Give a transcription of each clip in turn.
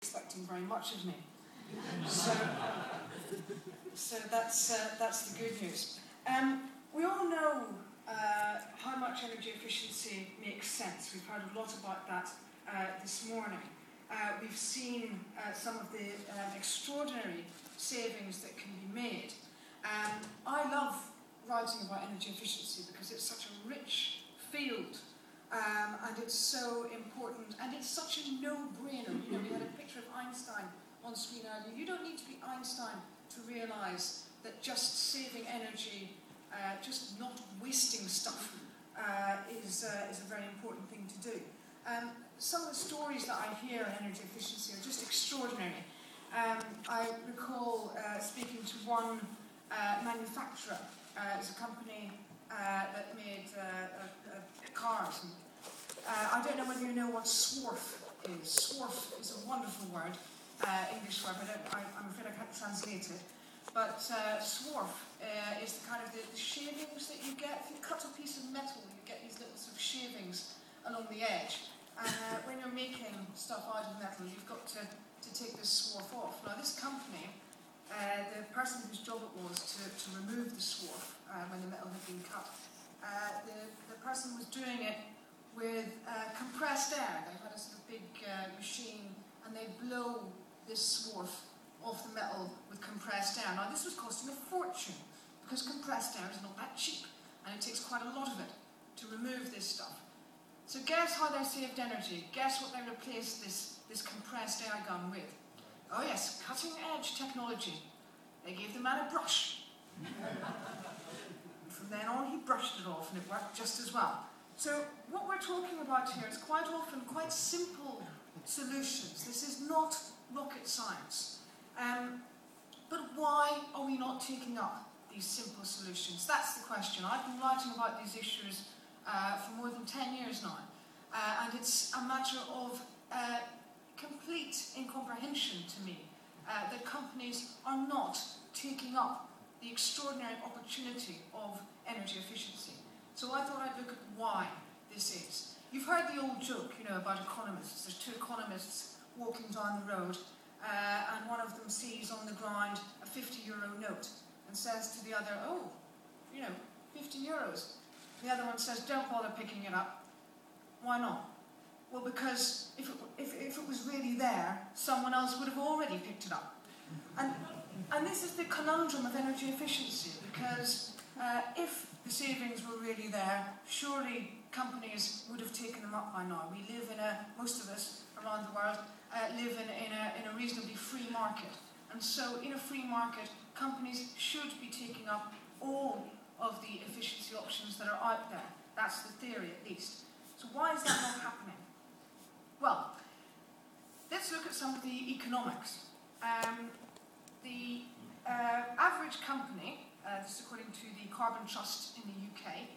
expecting very much of me. So that's the good news. We all know how much energy efficiency makes sense. We've heard a lot about that this morning. We've seen some of the extraordinary savings that can be made. I love writing about energy efficiency because it's such a rich field. And it's so important, and it's such a no-brainer. You know, we had a picture of Einstein on screen earlier. You don't need to be Einstein to realise that just saving energy, just not wasting stuff, is a very important thing to do. Some of the stories that I hear on energy efficiency are just extraordinary. I recall speaking to one manufacturer. It's a company that made cars. I don't know whether you know what swarf is. Swarf is a wonderful word, English word, but I'm afraid I can't translate it. But swarf is the kind of the shavings that you get. If you cut a piece of metal, you get these little sort of shavings along the edge. And when you're making stuff out of metal, you've got to take this swarf off. Now, this company, the person whose job it was to remove the swarf when the metal had been cut, the person was doing it with compressed air. They had a sort of big machine, and they blow this swarf off the metal with compressed air. Now, this was costing a fortune, because compressed air is not that cheap, and it takes quite a lot of it to remove this stuff. So guess how they saved energy? Guess what they replaced this compressed air gun with? Oh yes, cutting-edge technology. They gave the man a brush. From then on, he brushed it off, and it worked just as well. So what we're talking about here is quite often quite simple solutions. This is not rocket science. But why are we not taking up these simple solutions? That's the question. I've been writing about these issues for more than 10 years now. And it's a matter of complete incomprehension to me that companies are not taking up the extraordinary opportunity of energy efficiency. So I thought I'd look at why this is. You've heard the old joke, you know, about economists. There's two economists walking down the road, and one of them sees on the ground a 50-euro note and says to the other, oh, you know, 50 euros. The other one says, don't bother picking it up. Why not? Well, because if it was really there, someone else would have already picked it up. And this is the conundrum of energy efficiency, because if the savings were really there, surely companies would have taken them up by now. We live most of us around the world live in a reasonably free market. And so in a free market, companies should be taking up all of the efficiency options that are out there. That's the theory, at least. So why is that not happening? Well, let's look at some of the economics. The average company, this is according to the Carbon Trust in the UK,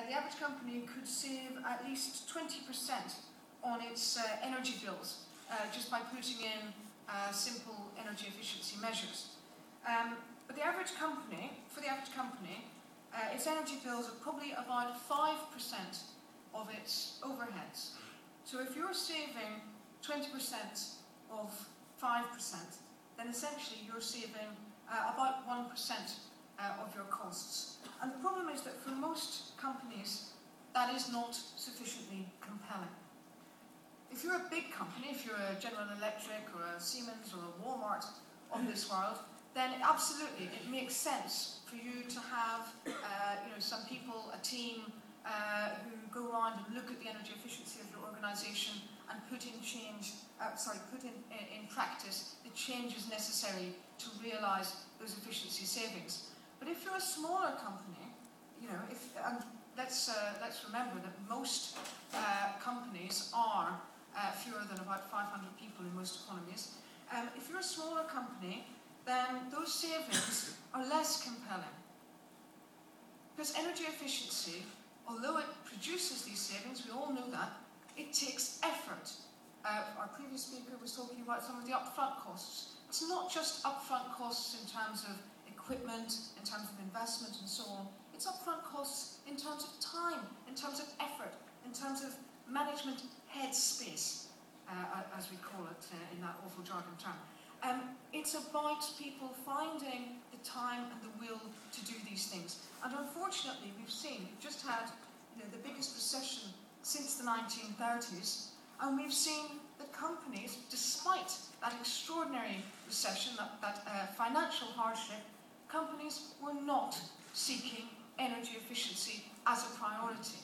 the average company could save at least 20% on its energy bills just by putting in simple energy efficiency measures. But the average company, its energy bills are probably about 5% of its overheads. So if you're saving 20% of 5%, then essentially you're saving about 1% of your costs. And the problem is that for most companies, that is not sufficiently compelling. If you're a big company, if you're a General Electric or a Siemens or a Walmart of this world, then absolutely it makes sense for you to have some people, a team, who go around and look at the energy efficiency of your organisation and put in practice the changes necessary to realise those efficiency savings. But if you're a smaller company, let's remember that most companies are fewer than about 500 people in most economies. If you're a smaller company, then those savings are less compelling. Because energy efficiency, although it produces these savings, we all know that, it takes effort. Our previous speaker was talking about some of the upfront costs. It's not just upfront costs in terms of equipment, in terms of investment and so on. It's upfront costs in terms of time, in terms of effort, in terms of management headspace. as we call it in that awful jargon term. It's about people finding the time and the will to do these things. And unfortunately, we've just had the biggest recession since the 1930s, and we've seen that companies, despite that extraordinary recession, that financial hardship, companies were not seeking energy efficiency as a priority.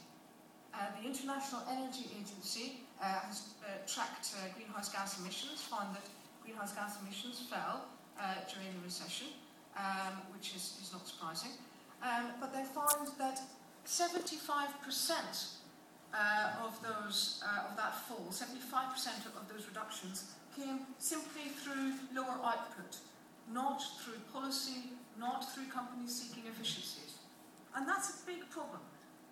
The International Energy Agency has tracked greenhouse gas emissions, found that greenhouse gas emissions fell during the recession, which is not surprising. But they found that 75% of that fall, 75% of those reductions came simply through lower output, not through policy, not through companies seeking efficiencies. And that's a big problem.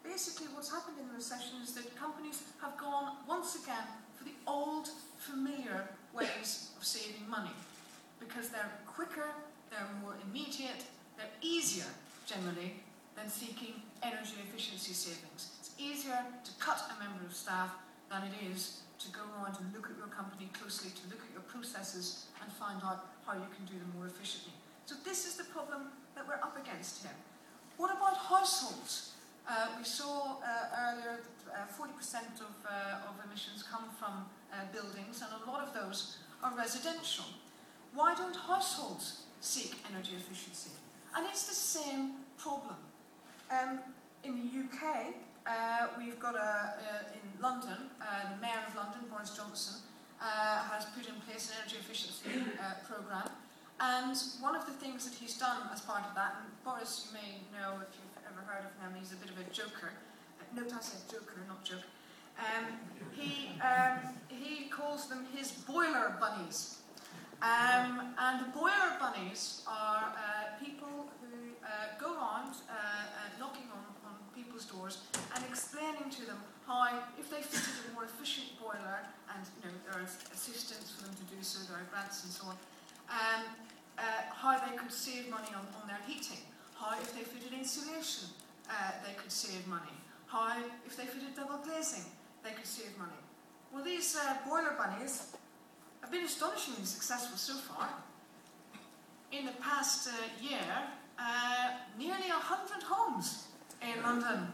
Basically, what's happened in the recession is that companies have gone once again for the old, familiar ways of saving money, because they're quicker, they're more immediate, they're easier, generally, than seeking energy efficiency savings. It's easier to cut a member of staff than it is to go around and look at your company closely, to look at your processes and find out how you can do them more efficiently. So this is the problem that we're up against here. What about households? We saw earlier that 40% of emissions come from buildings, and a lot of those are residential. Why don't households seek energy efficiency? And it's the same problem. In the UK, we've got in London, the Mayor of London, Boris Johnson, has put in place an energy efficiency programme. And one of the things that he's done as part of that, and Boris, you may know if you've ever heard of him, he's a bit of a joker. Note I said joker, not joke. He calls them his boiler bunnies. And the boiler bunnies are people who go around knocking on people's doors and explaining to them how, if they fitted a more efficient boiler, and there are assistance for them to do so, there are grants and so on, how they could save money on their heating, how if they fitted insulation they could save money, how if they fitted double glazing they could save money. Well, these boiler bunnies have been astonishingly successful so far. In the past year, nearly 100 homes in London,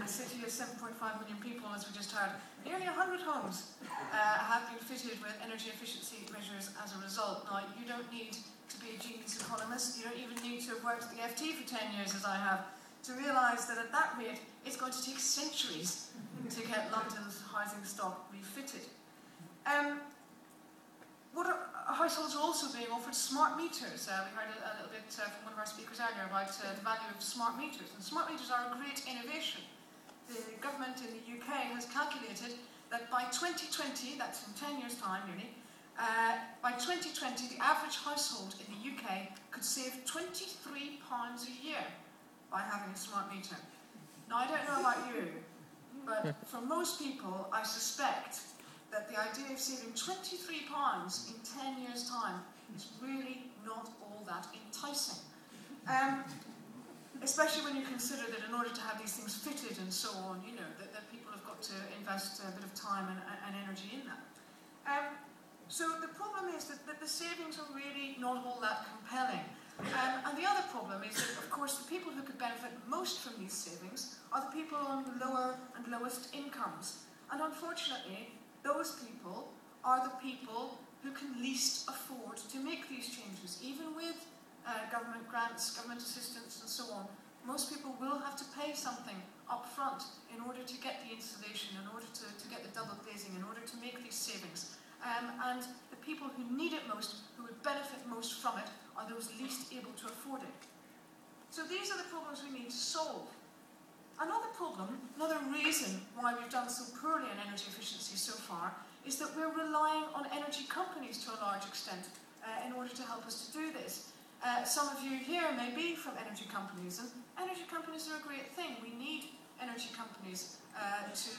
a city of 7.5 million people, as we just heard, nearly 100 homes have been fitted with energy efficiency measures as a result. Now, you don't need to be a genius economist, you don't even need to have worked at the FT for 10 years, as I have, to realise that at that rate, it's going to take centuries to get London's housing stock refitted. Households are also being offered smart meters. We heard a little bit from one of our speakers earlier about the value of smart meters. And smart meters are a great innovation. The government in the UK has calculated that by 2020, that's in 10 years' time nearly, by 2020 the average household in the UK could save £23 a year by having a smart meter. Now, I don't know about you, but for most people, I suspect that the idea of saving £23 in 10 years' time is really not all that enticing. Especially when you consider that in order to have these things fitted and so on, that people have got to invest a bit of time and energy in that. So the problem is that the savings are really not all that compelling. And the other problem is that, of course, the people who could benefit most from these savings are the people on the lower and lowest incomes. And unfortunately, those people are the people who can least afford to make these changes. Even with government grants, government assistance and so on, most people will have to pay something up front in order to get the insulation, in order to get the double glazing, in order to make these savings. And the people who need it most, who would benefit most from it, are those least able to afford it. So these are the problems we need to solve. Another problem, another reason why we've done so poorly in energy efficiency so far, is that we're relying on energy companies to a large extent in order to help us to do this. Some of you here may be from energy companies, and energy companies are a great thing. We need energy companies to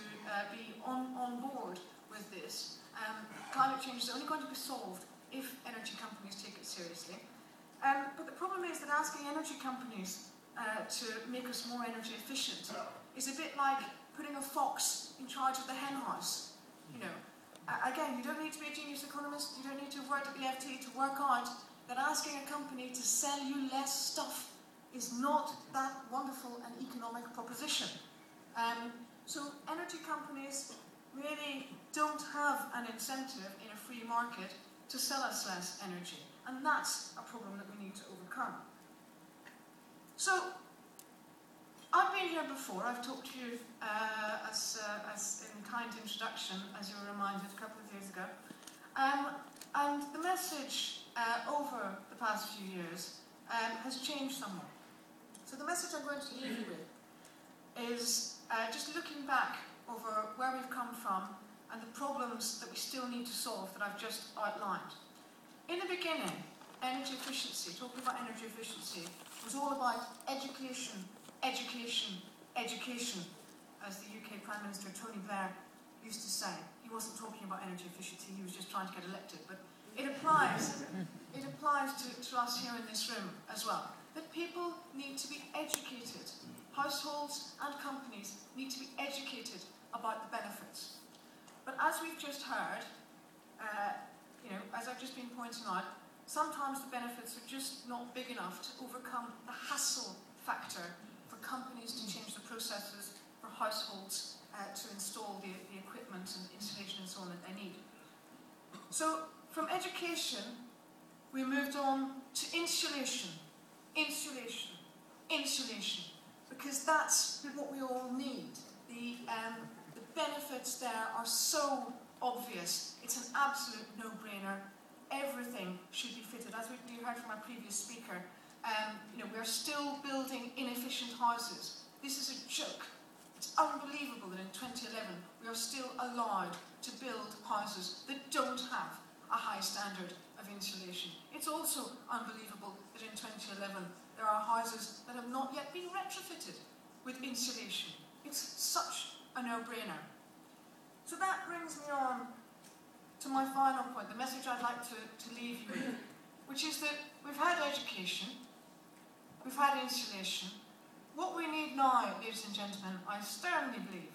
be on board with this. Climate change is only going to be solved if energy companies take it seriously. But the problem is that asking energy companies to make us more energy efficient is a bit like putting a fox in charge of the hen house. again, you don't need to be a genius economist, you don't need to have worked at the FT to work out that asking a company to sell you less stuff is not that wonderful an economic proposition. So energy companies really don't have an incentive in a free market to sell us less energy. And that's a problem that we need to overcome. So, I've been here before. I've talked to you as in kind introduction, as you were reminded a couple of years ago. And the message over the past few years has changed somewhat. So the message I'm going to leave you with is just looking back over where we've come from and the problems that we still need to solve that I've just outlined. In the beginning, energy efficiency, talking about energy efficiency, was all about education, education, education, as the UK Prime Minister Tony Blair used to say. He wasn't talking about energy efficiency, he was just trying to get elected. But it applies to us here in this room as well. That people need to be educated. Households and companies need to be educated about the benefits. But as we've just heard, as I've just been pointing out, sometimes the benefits are just not big enough to overcome the hassle factor for companies to change the processes, for households to install the equipment and installation and so on that they need. So from education, we moved on to insulation, insulation, insulation, because that's what we all need. The benefits there are so obvious. It's an absolute no-brainer. Everything should be fitted. As we heard from our previous speaker, we're still building inefficient houses. This is a joke. It's unbelievable that in 2011 we are still allowed to build houses that don't have a high standard of insulation. It's also unbelievable that in 2011 there are houses that have not yet been retrofitted with insulation. It's such a no-brainer. So that brings me on to my final point, the message I'd like to leave you with, which is that we've had education, we've had insulation. What we need now, ladies and gentlemen, I sternly believe,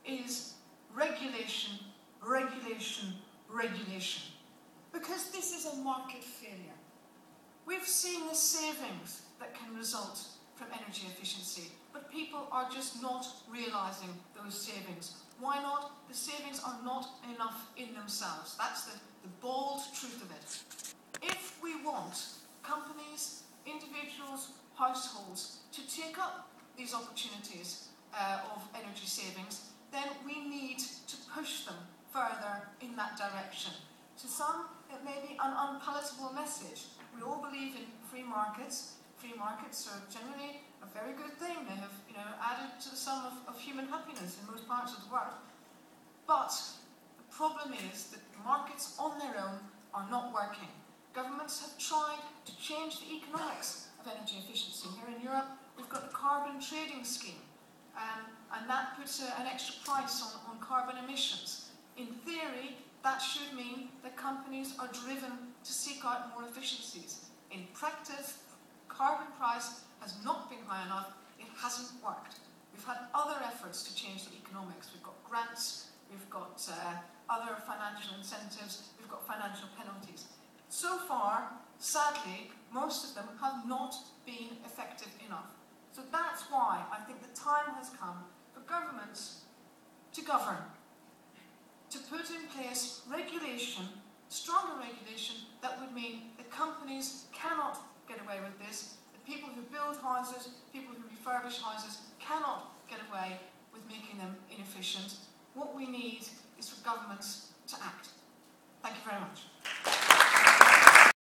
is regulation, regulation, regulation. Because this is a market failure. We've seen the savings that can result from energy efficiency, but people are just not realising those savings. Why not? The savings are not enough in themselves. That's the bald truth of it. If we want companies, individuals, households to take up these opportunities of energy savings, then we need to push them further in that direction. To some, it may be an unpalatable message. We all believe in free markets. Free markets are generally a very good thing. They have, added to the sum of human happiness in most parts of the world. But the problem is that the markets on their own are not working. Governments have tried to change the economics of energy efficiency. Here in Europe, we've got the carbon trading scheme, and that puts an extra price on carbon emissions. In theory, that should mean that companies are driven to seek out more efficiencies. In practice, carbon price has not been high enough. It hasn't worked. We've had other efforts to change the economics. We've got grants, we've got other financial incentives, we've got financial penalties. So far, sadly, most of them have not been effective enough. So that's why I think the time has come for governments to govern, to put in place regulation, stronger regulation that would mean that companies cannot get away with this, that people who build houses, people who refurbish houses cannot get away with making them inefficient. What we need is for governments to act. Thank you very much.